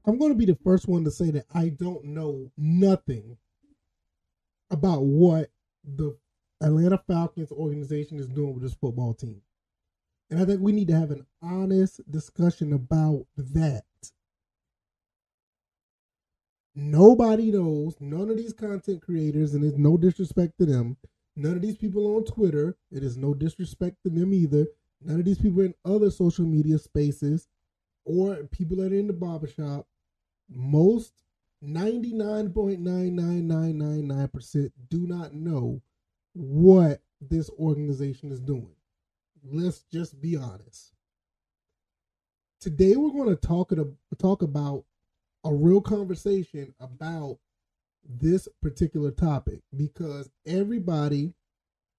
I'm going to be the first one to say that I don't know nothing about what the Atlanta Falcons organization is doing with this football team. And I think we need to have an honest discussion about that. Nobody knows, none of these content creators, and there's no disrespect to them. None of these people on Twitter, it is no disrespect to them either. None of these people in other social media spaces or people that are in the barbershop, most 99.99999% do not know what this organization is doing. Let's just be honest. Today we're going to talk about a real conversation about this particular topic because everybody,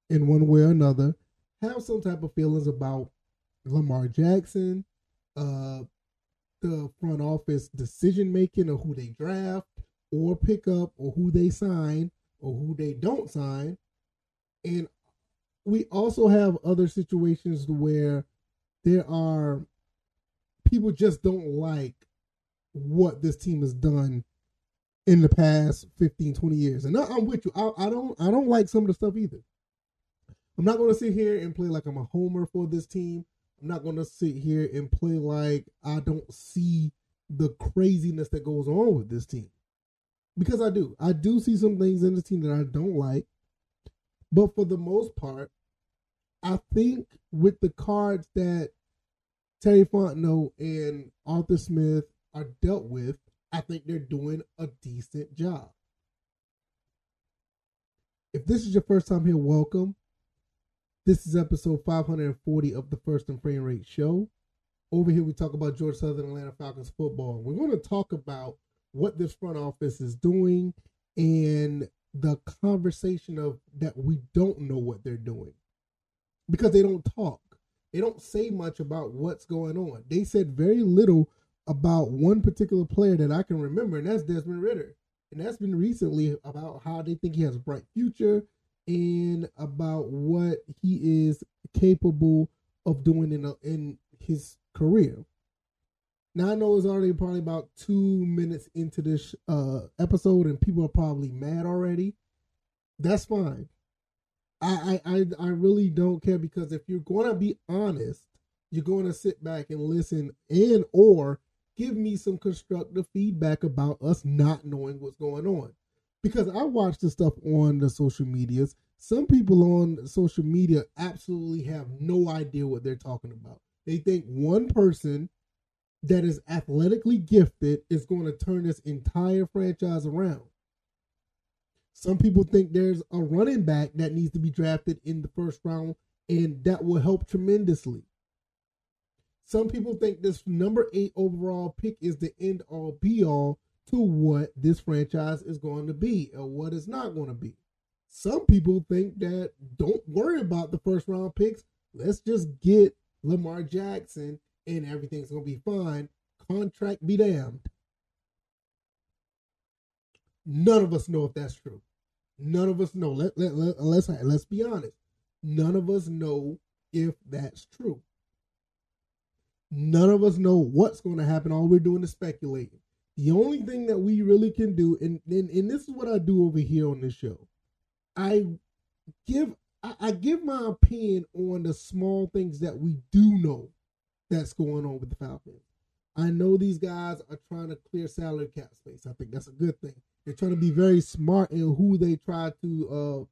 in one way or another, have some type of feelings about Lamar Jackson, the front office decision making of who they draft or pick up or who they sign or who they don't sign. And we also have other situations where there are people just don't like what this team has done in the past 15, 20 years. And I'm with you. I don't like some of the stuff either. I'm not going to sit here and play like I'm a homer for this team. I'm not going to sit here and play like I don't see the craziness that goes on with this team. Because I do. I do see some things in this team that I don't like. But for the most part, I think with the cards that Terry Fontenot and Arthur Smith are dealt with, I think they're doing a decent job. If this is your first time here, welcome. This is episode 540 of the First and Frame Rate Show. Over here, we talk about Georgia Southern Atlanta Falcons football. We're going to talk about what this front office is doing and the conversation of that we don't know what they're doing because they don't talk. They don't say much about what's going on. They said very little about one particular player that I can remember, and that's Desmond Ridder. And that's been recently about how they think he has a bright future and about what he is capable of doing in his career. Now, I know it's already probably about 2 minutes into this episode, and people are probably mad already. That's fine. I really don't care because if you're going to be honest, you're going to sit back and listen and or give me some constructive feedback about us not knowing what's going on. Because I watch the stuff on the social medias. Some people on social media absolutely have no idea what they're talking about. They think one person that is athletically gifted is going to turn this entire franchise around. Some people think there's a running back that needs to be drafted in the first round, and that will help tremendously. Some people think this number 8 overall pick is the end all be all to what this franchise is going to be or what it's not going to be. Some people think that don't worry about the first round picks. Let's just get Lamar Jackson and everything's going to be fine. Contract be damned. None of us know if that's true. None of us know. Let's be honest. None of us know if that's true. None of us know what's going to happen. All we're doing is speculating. The only thing that we really can do, and this is what I do over here on this show, I give my opinion on the small things that we do know that's going on with the Falcons. I know these guys are trying to clear salary cap space. I think that's a good thing. They're trying to be very smart in who they try to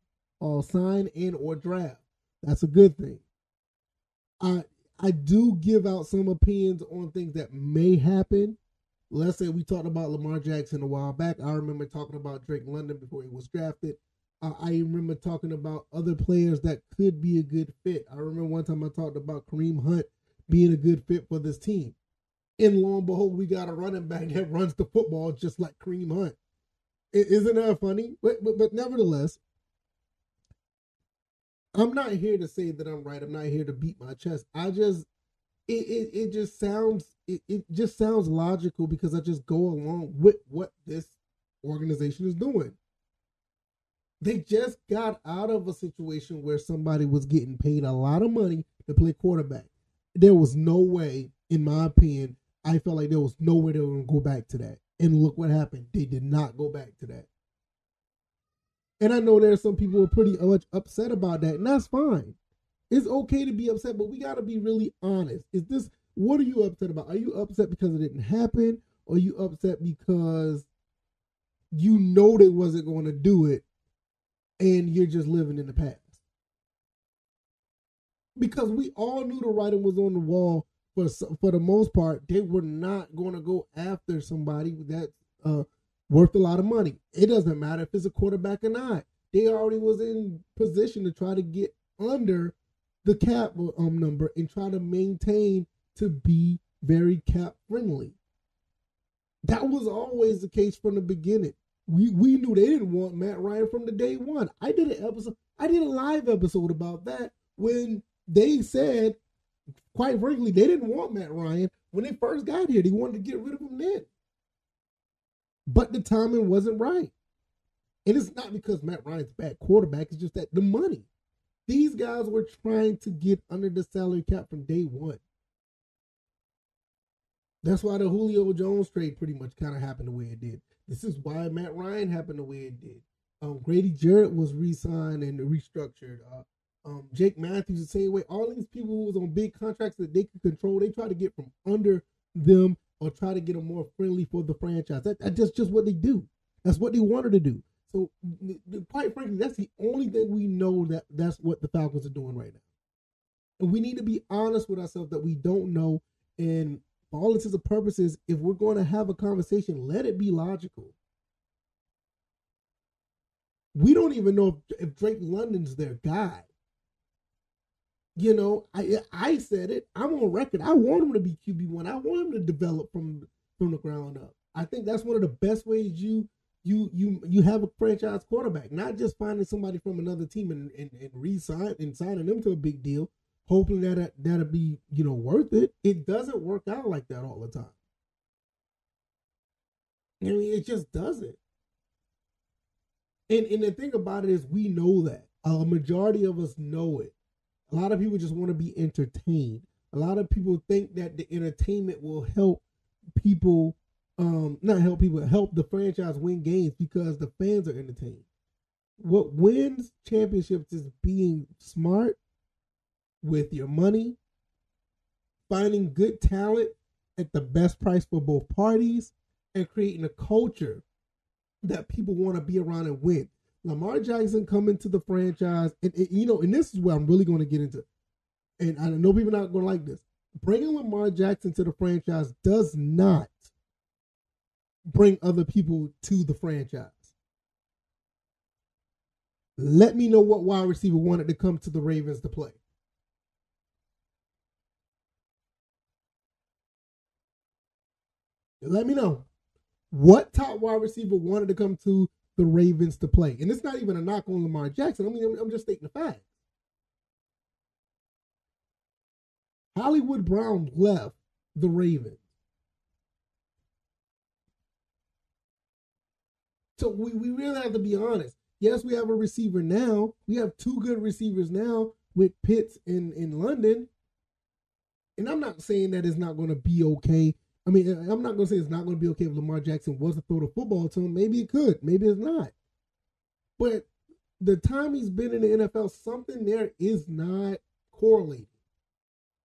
sign and or draft. That's a good thing. I do give out some opinions on things that may happen. Let's say we talked about Lamar Jackson a while back. I remember talking about Drake London before he was drafted. I remember talking about other players that could be a good fit. I remember one time I talked about Kareem Hunt being a good fit for this team. And lo and behold, we got a running back that runs the football just like Kareem Hunt. Isn't that funny? But nevertheless, I'm not here to say that I'm right. I'm not here to beat my chest. It just sounds logical because I just go along with what this organization is doing. They just got out of a situation where somebody was getting paid a lot of money to play quarterback. There was no way, in my opinion, I felt like there was no way they were going to go back to that. And look what happened. They did not go back to that. And I know there's some people who are pretty much upset about that, and that's fine. It's okay to be upset, but we got to be really honest. What are you upset about? Are you upset because it didn't happen? Or are you upset because you know they wasn't going to do it and you're just living in the past? Because we all knew the writing was on the wall. For the most part, they were not going to go after somebody that's worth a lot of money. It doesn't matter if it's a quarterback or not. They already was in position to try to get under the cap number and try to maintain to be very cap friendly. That was always the case from the beginning. We knew they didn't want Matt Ryan from the day one. I did a live episode about that when they said, quite frankly, they didn't want Matt Ryan when they first got here. They wanted to get rid of him then. But the timing wasn't right. And it's not because Matt Ryan's a bad quarterback. It's just that the money. These guys were trying to get under the salary cap from day one. That's why the Julio Jones trade pretty much kind of happened the way it did. This is why Matt Ryan happened the way it did. Grady Jarrett was re-signed and restructured. Jake Matthews the same way. All these people who was on big contracts that they could control, they try to get from under them or try to get them more friendly for the franchise. That's just what they do. That's what they wanted to do. So, quite frankly, that's the only thing we know that's what the Falcons are doing right now. And we need to be honest with ourselves that we don't know. And for all intents and purposes, if we're going to have a conversation, let it be logical. We don't even know if Drake London's their guy. You know, I said it. I'm on record. I want him to be QB1. I want him to develop from the ground up. I think that's one of the best ways you have a franchise quarterback, not just finding somebody from another team and signing them to a big deal, hoping that'll be, worth it. It doesn't work out like that all the time. I mean, it just doesn't. And the thing about it is we know that. A majority of us know it. A lot of people just want to be entertained. A lot of people think that the entertainment will help people, help the franchise win games because the fans are entertained. What wins championships is being smart with your money, finding good talent at the best price for both parties, and creating a culture that people want to be around and win. Lamar Jackson coming to the franchise, and this is where I'm really going to get into, and I know people are not going to like this. Bringing Lamar Jackson to the franchise does not bring other people to the franchise. Let me know what wide receiver wanted to come to the Ravens to play. Let me know what top wide receiver wanted to come to the Ravens to play. And it's not even a knock on Lamar Jackson. I mean, I'm just stating the fact. Hollywood Brown left the Ravens. So we really have to be honest. Yes, we have a receiver now. We have two good receivers now with Pitts in London. And I'm not saying that it's not going to be okay. I mean, I'm not going to say it's not going to be okay if Lamar Jackson was to throw the football to him. Maybe it could. Maybe it's not. But the time he's been in the NFL, something there is not correlated.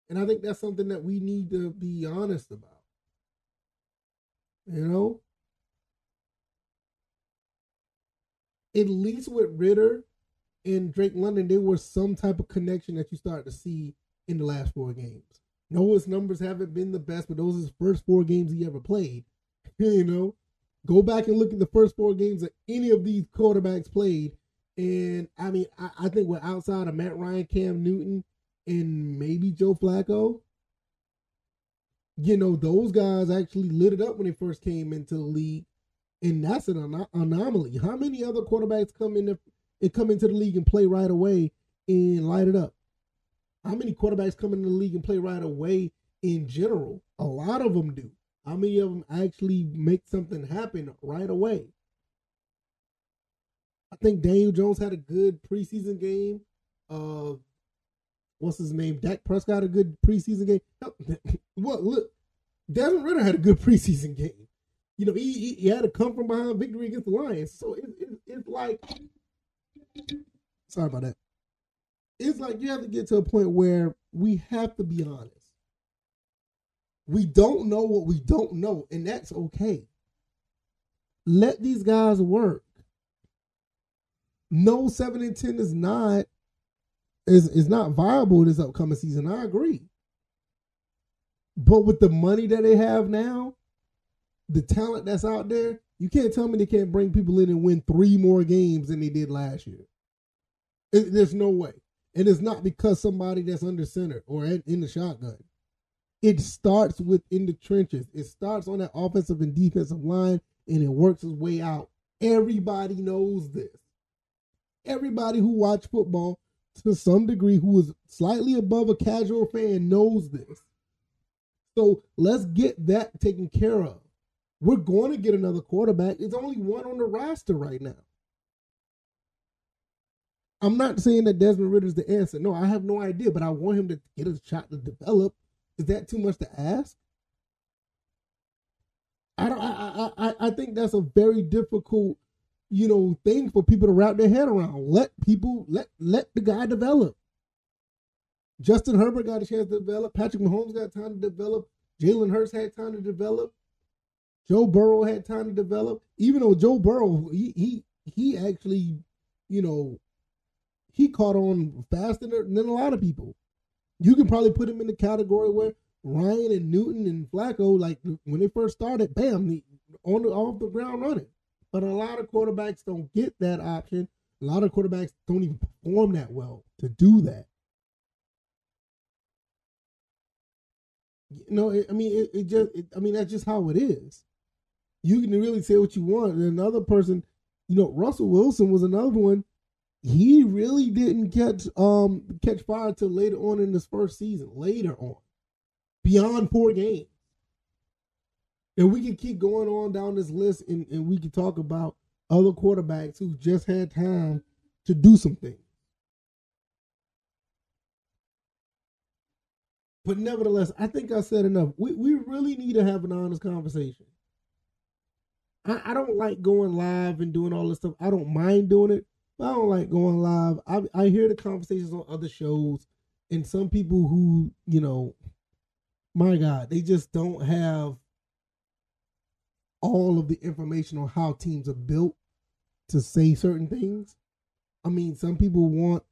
And I think that's something that we need to be honest about. You know? At least with Ritter and Drake London, there was some type of connection that you started to see in the last 4 games. Noah's numbers haven't been the best, but those are his first 4 games he ever played. Go back and look at the first 4 games that any of these quarterbacks played. And, I mean, I think we're outside of Matt Ryan, Cam Newton, and maybe Joe Flacco. Those guys actually lit it up when they first came into the league. And that's an anomaly. How many other quarterbacks come into the league and play right away and light it up? How many quarterbacks come into the league and play right away in general? A lot of them do. How many of them actually make something happen right away? I think Daniel Jones had a good preseason game. What's his name? Dak Prescott had a good preseason game. Look, Desmond Ridder had a good preseason game. He had a come from behind victory against the Lions. So it's like, sorry about that. It's like you have to get to a point where we have to be honest. We don't know what we don't know, and that's okay. Let these guys work. No, 7-10 is not viable this upcoming season. I agree. But with the money that they have now, the talent that's out there, you can't tell me they can't bring people in and win 3 more games than they did last year. There's no way. And it's not because somebody that's under center or in the shotgun. It starts within the trenches. It starts on that offensive and defensive line, and it works its way out. Everybody knows this. Everybody who watched football to some degree, who is slightly above a casual fan, knows this. So let's get that taken care of. We're going to get another quarterback. There's only one on the roster right now. I'm not saying that Desmond Ridder is the answer. No, I have no idea, but I want him to get a shot to develop. Is that too much to ask? I think that's a very difficult, thing for people to wrap their head around. Let the guy develop. Justin Herbert got a chance to develop. Patrick Mahomes got time to develop. Jalen Hurts had time to develop. Joe Burrow had time to develop. Even though Joe Burrow, he actually, he caught on faster than a lot of people. You can probably put him in the category where Ryan and Newton and Flacco, like when they first started, bam, off the ground running. But a lot of quarterbacks don't get that option. A lot of quarterbacks don't even perform that well to do that. That's just how it is. You can really say what you want. And another person, Russell Wilson was another one. He really didn't catch fire till later on in his first season. Later on, beyond 4 games. And we can keep going on down this list, and we can talk about other quarterbacks who just had time to do some things. But nevertheless, I think I said enough. We really need to have an honest conversation. I don't like going live and doing all this stuff. I don't mind doing it, but I don't like going live. I hear the conversations on other shows, and some people who, my God, they just don't have all of the information on how teams are built to say certain things. I mean, some people want,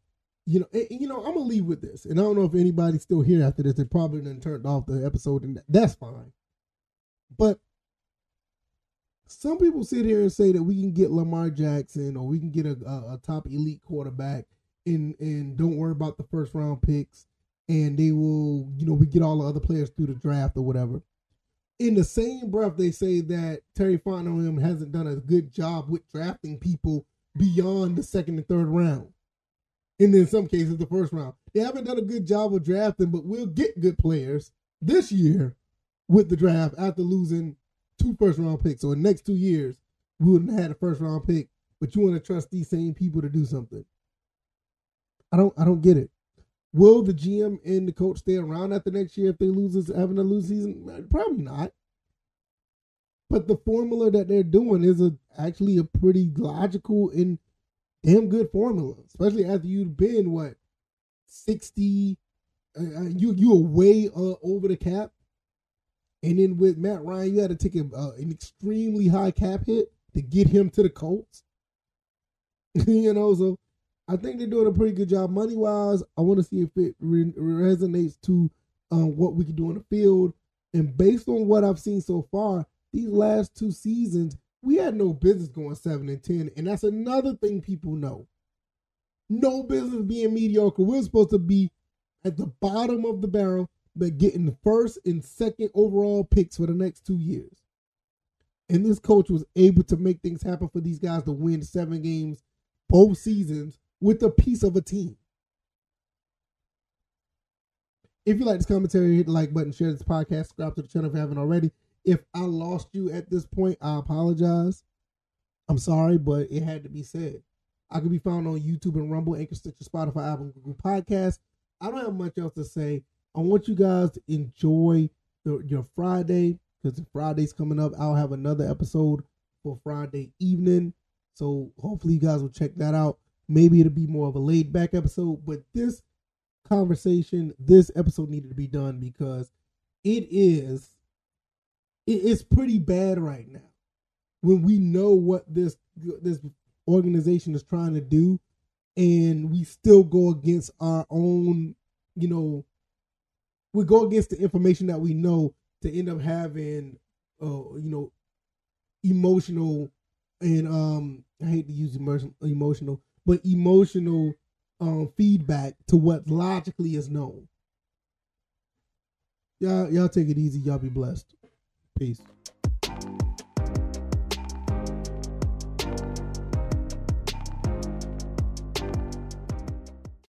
I'm going to leave with this. And I don't know if anybody's still here after this. They probably done turned off the episode, and that's fine. But some people sit here and say that we can get Lamar Jackson or we can get a top elite quarterback and don't worry about the first round picks, and they will, we get all the other players through the draft or whatever. In the same breath, they say that Terry Fontenot hasn't done a good job with drafting people beyond the second and third round. And in some cases, the first round. They haven't done a good job of drafting, but we'll get good players this year with the draft after losing 2 first-round picks. So in the next 2 years, we wouldn't have had a first-round pick, but you want to trust these same people to do something. I don't get it. Will the GM and the coach stay around after next year if they having a lose season? Probably not. But the formula that they're doing is actually a pretty logical and damn good formula, especially after you've been 60. You are way over the cap, and then with Matt Ryan, you had to take an extremely high cap hit to get him to the Colts. So I think they're doing a pretty good job money wise. I want to see if it resonates to what we can do on the field, and based on what I've seen so far, these last 2 seasons, we had no business going 7-10, and that's another thing people know. No business being mediocre. We're supposed to be at the bottom of the barrel, but getting the first and second overall picks for the next 2 years. And this coach was able to make things happen for these guys to win 7 games both seasons with a piece of a team. If you like this commentary, hit the like button, share this podcast, subscribe to the channel if you haven't already. If I lost you at this point, I apologize. I'm sorry, but it had to be said. I can be found on YouTube and Rumble, Anchor, Stitcher, Spotify, Apple, Google Podcasts. I don't have much else to say. I want you guys to enjoy your Friday, because Friday's coming up. I'll have another episode for Friday evening. So hopefully you guys will check that out. Maybe it'll be more of a laid back episode, but this episode needed to be done because it's pretty bad right now. When we know what this organization is trying to do, and we still go against our own, we go against the information that we know to end up having, emotional and I hate to use emotional, but emotional feedback to what logically is known. Y'all take it easy. Y'all be blessed. Peace.